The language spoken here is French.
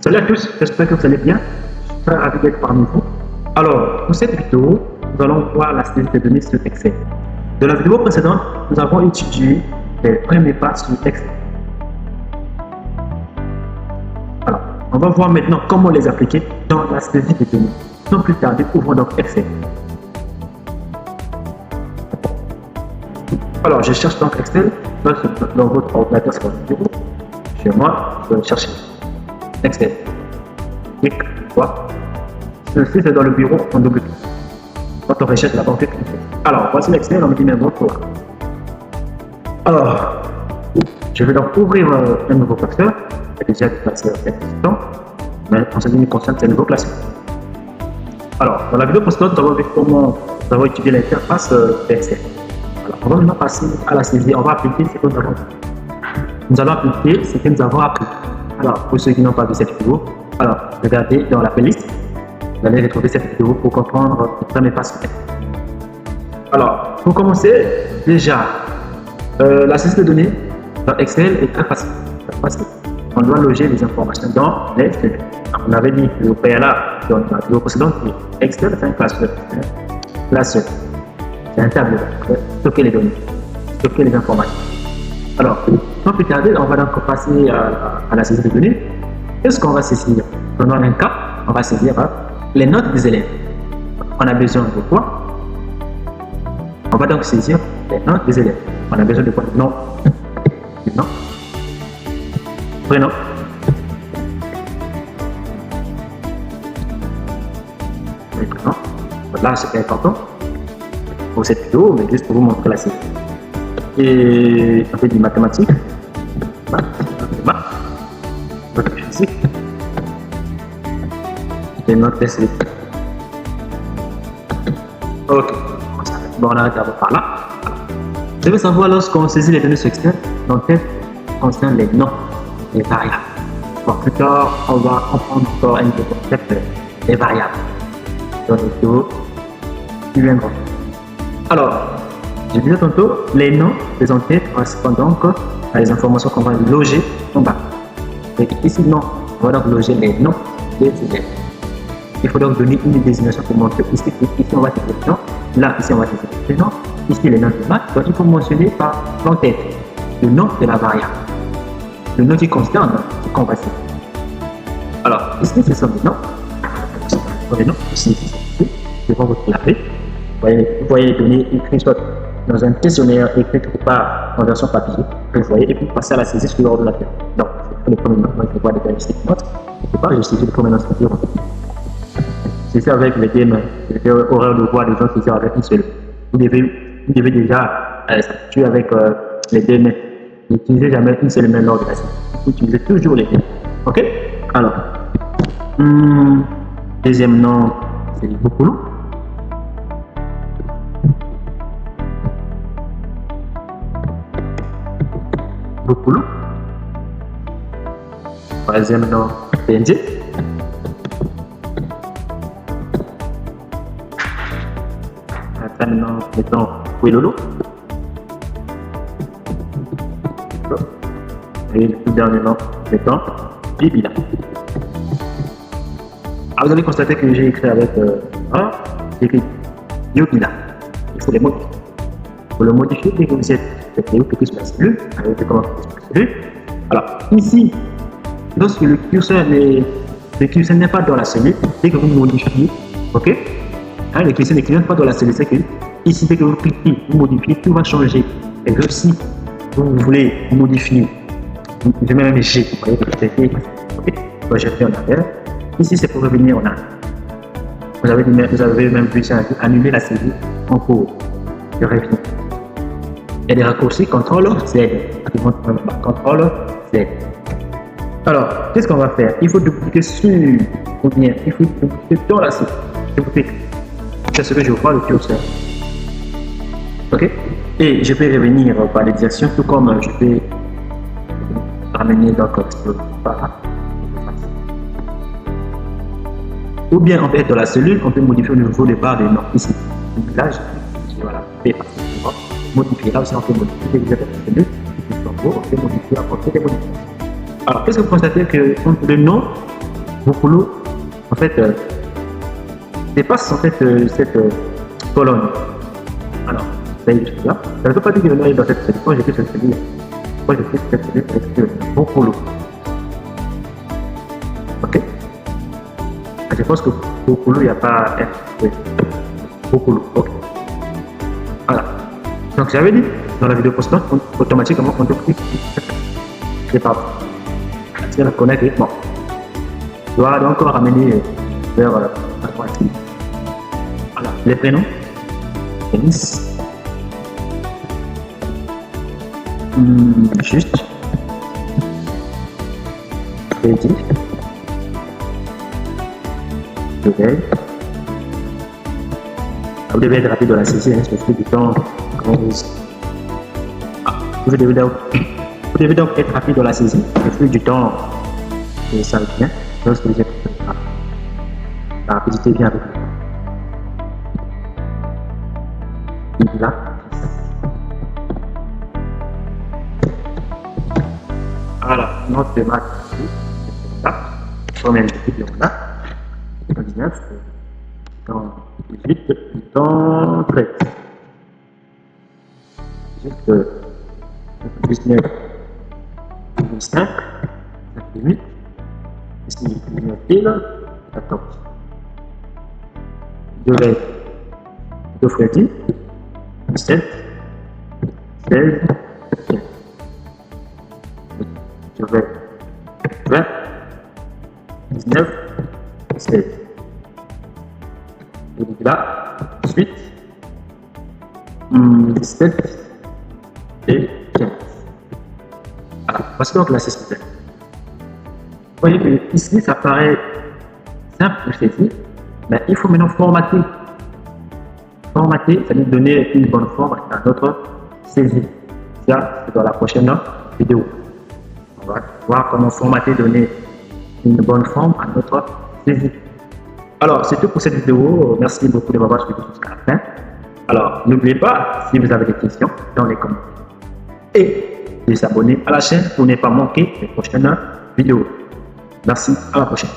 Salut à tous, j'espère que vous allez bien. Je suis très ravi d'être parmi vous. Alors, pour cette vidéo, nous allons voir la saisie de données sur Excel. Dans la vidéo précédente, nous avons étudié les premiers pas sur Excel. Alors, on va voir maintenant comment les appliquer dans la saisie de données. Sans plus tarder, ouvrons donc Excel. Alors, je cherche donc Excel dans votre ordinateur sur votre bureau. Chez moi, je vais chercher Excel. Clic, quoi. Ceci, c'est dans le bureau en double clic. Quand on recherche la banque, alors, voici l'Excel, on me dit maintenant quoi. Alors, je vais donc ouvrir un nouveau classeur. J'ai déjà déplacé existant, mais en ce qui me concerne, c'est un nouveau classeur. Alors, dans la vidéo précédente, nous avons vu comment nous avons étudié l'interface d'Excel. Alors, on va maintenant passer à la saisie. On va appliquer ce que nous avons vu. Nous allons appliquer ce que nous avons appris. Alors, pour ceux qui n'ont pas vu cette vidéo, alors, regardez dans la playlist. Vous allez retrouver cette vidéo pour comprendre les premiers pas. Alors, pour commencer, déjà, la saisie de données dans Excel est très facile. On doit loger les informations dans les cellules. On avait dit au préalable dans la vidéo précédente que Excel, c'est un classeur. C'est un tableau. Stocker les données, stocker les informations. Alors, sans plus tarder, on va donc passer à la saisie de données. Qu'est-ce qu'on va saisir? Prenons un cas, on va saisir les notes des élèves. On a besoin de quoi? On va donc saisir les notes des élèves. On a besoin de quoi? Nom, nom, prénom, prénom. Voilà, c'est important pour cette vidéo, mais juste pour vous montrer la série. Et on fait du mathématique, physique, et notre test. Ok, bon, on arrête d'abord par là. Je veux savoir lorsqu'on saisit les données sur Excel, donc concerne les noms, les variables. Bon, plus tard, on va comprendre encore un peu le concept des variables. Dans les vidéos plus bien grand. Alors, j'ai dit tantôt, les noms présentés correspondent donc à les informations qu'on va loger en bas. Et ici, non, on va donc loger les noms des élèves. Il faut donc donner une désignation pour montrer ici on va saisir les noms, là, ici, on va saisir les noms, ici, les noms de maths. Donc, il faut mentionner par l'entête le nom de la variable, le nom qui concerne ce qu'on va saisir. Alors, ici, ce sont les noms. Les noms, ici, devant votre clavier. Vous voyez les données écrites soit dans un questionnaire écrit quelque part en version papier, vous voyez, et puis passer à la saisie sur l'ordinateur. Donc, c'est le premier nom, moi je vois des diagnostics notes, quelque part, je saisis le premier nom sur le c'est ça avec les deux mains, c'est horaire de voir les gens saisir avec une seule. Vous devez déjà s'habituer avec les deux mains. N'utilisez jamais une seule main lors de la saisie. Utilisez toujours les deux. Ok? Alors, deuxième nom, c'est beaucoup. Beaucoup. Troisième nom, PNG. Quatrième nom, mettons Wilolo. Et le dernier nom, mettons Bibila. Ah, vous avez constaté que j'ai écrit avec j'ai écrit Yobila. Il faut les modifier. Pour le modifier, dès que vous êtes cliquez sur la cellule, avec comment cliquer sur la cellule. Alors, ici, lorsque le curseur n'est pas dans la cellule, dès que vous modifiez, ok, hein, le curseur n'est pas dans la cellule, c'est que ici, dès que vous cliquez, vous modifiez, tout va changer. Et que si vous voulez modifier, je mets même G, vous voyez que c'est fait, ok, donc je fais en arrière. Ici, c'est pour revenir en arrière. Vous avez même pu annuler la cellule en cours. Je reviens. Il y a des raccourcis CTRL Z. CTRL Z. Alors, qu'est-ce qu'on va faire? Il faut dupliquer sur, ou bien il faut dupliquer dans la cellule. Je vous clique. C'est ce que je vois le curseur. Ok? Et je vais revenir par les directions, tout comme je vais ramener donc par là. Ou bien en fait dans la cellule, on peut modifier au niveau des barres des noms ici. Là, voilà, modifier. Là aussi, on peut modifier les cellule. On peut modifier, apporter des modifications. Alors, qu'est-ce que vous constatez que le nom Vaucoulot, en fait, dépasse en fait cette colonne. Alors, ça y est, là. Ça ne veut pas dire que le nom est dans cette série. Quand j'étais cette série, c'est que Vaucoulot. Ok? Je pense que Vaucoulot, il n'y a pas F. Vaucoulot, ok. Voilà. Donc, j'avais dit dans la vidéo précédente, automatiquement, on clique. C'est pas bon. Si on la connaît, bon. Tu dois donc ramener vers la droite. Voilà. Les prénoms. Denis. Juste. Freddy. Joël. Vous devez être rapide dans la saisie, hein, parce que du temps, vous devez donc être rapide dans la saisie, au fil du temps, et ça vient, lorsque vous êtes la rapidité vient avec vous. Là. Alors, notre match ici, c'est ça. Combien de équipes on a? 19, dans 18, dans 13. Juste 19, 25, 28, 19 pile, 14. Joël, de Freddy, 17, 16, 15. Joël, 20, 19, 16. Et donc là, 18, 17 et 15. Voilà, voici donc la système. Vous voyez que ici, ça paraît simple, je t'ai dit, mais il faut maintenant formater. Formater, c'est-à-dire donner une bonne forme à notre saisie. Ça, c'est dans la prochaine vidéo. On va voir comment formater, donner une bonne forme à notre saisie. Alors, c'est tout pour cette vidéo. Merci beaucoup de m'avoir suivi jusqu'à la fin. Alors, n'oubliez pas, si vous avez des questions, dans les commentaires. Et de s'abonner à la chaîne pour ne pas manquer les prochaines vidéos. Merci, à la prochaine.